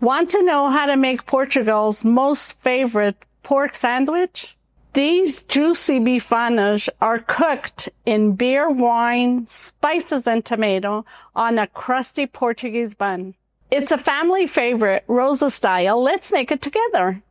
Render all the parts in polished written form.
Want to know how to make Portugal's most favorite pork sandwich? These juicy bifanas are cooked in beer, wine, spices, and tomato on a crusty Portuguese bun. It's a family favorite, Rosa style. Let's make it together.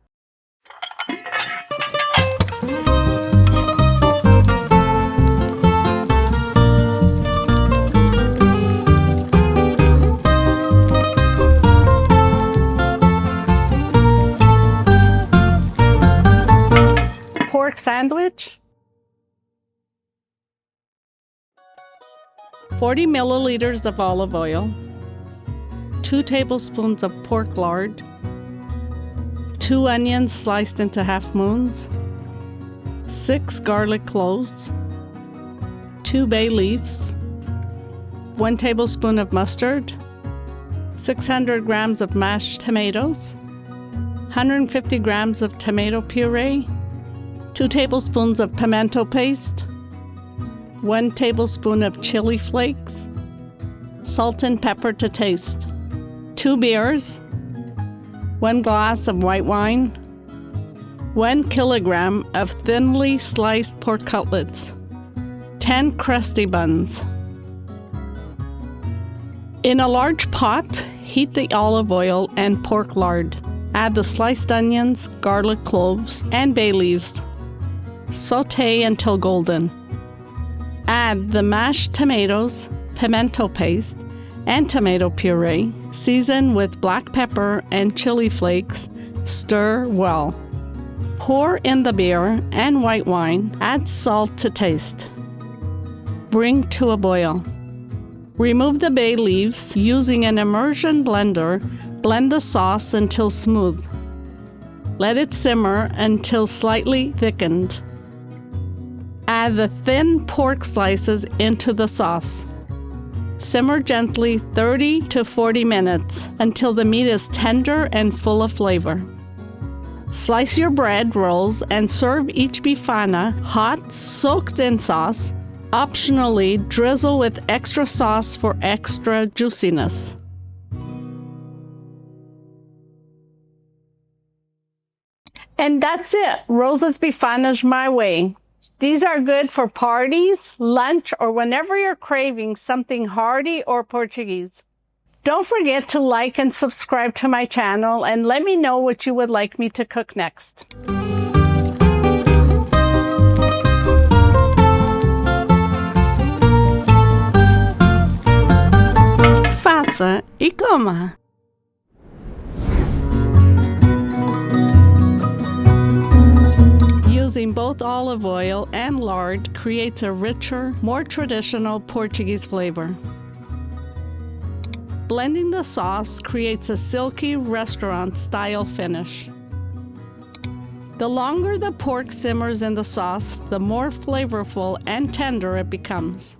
Pork sandwich, 40 milliliters of olive oil, 2 tablespoons of pork lard, 2 onions sliced into half moons, 6 garlic cloves, 2 bay leaves, 1 tablespoon of mustard, 600 grams of mashed tomatoes, 150 grams of tomato puree, 2 tablespoons of pimento paste, 1 tablespoon of chili flakes, salt and pepper to taste, 2 beers, 1 glass of white wine, 1 kilogram of thinly sliced pork cutlets, 10 crusty buns. In a large pot, heat the olive oil and pork lard. Add the sliced onions, garlic cloves, and bay leaves. Sauté until golden. Add the mashed tomatoes, pimento paste, and tomato puree. Season with black pepper and chili flakes. Stir well. Pour in the beer and white wine. Add salt to taste. Bring to a boil. Remove the bay leaves using an immersion blender. Blend the sauce until smooth. Let it simmer until slightly thickened. Add the thin pork slices into the sauce. Simmer gently 30 to 40 minutes until the meat is tender and full of flavor. Slice your bread rolls and serve each bifana hot, soaked in sauce. Optionally, drizzle with extra sauce for extra juiciness. And that's it. Rosa's Bifanas my way. These are good for parties, lunch, or whenever you're craving something hearty or Portuguese. Don't forget to like and subscribe to my channel and let me know what you would like me to cook next. Faça e coma! Using both olive oil and lard creates a richer, more traditional Portuguese flavor. Blending the sauce creates a silky restaurant-style finish. The longer the pork simmers in the sauce, the more flavorful and tender it becomes.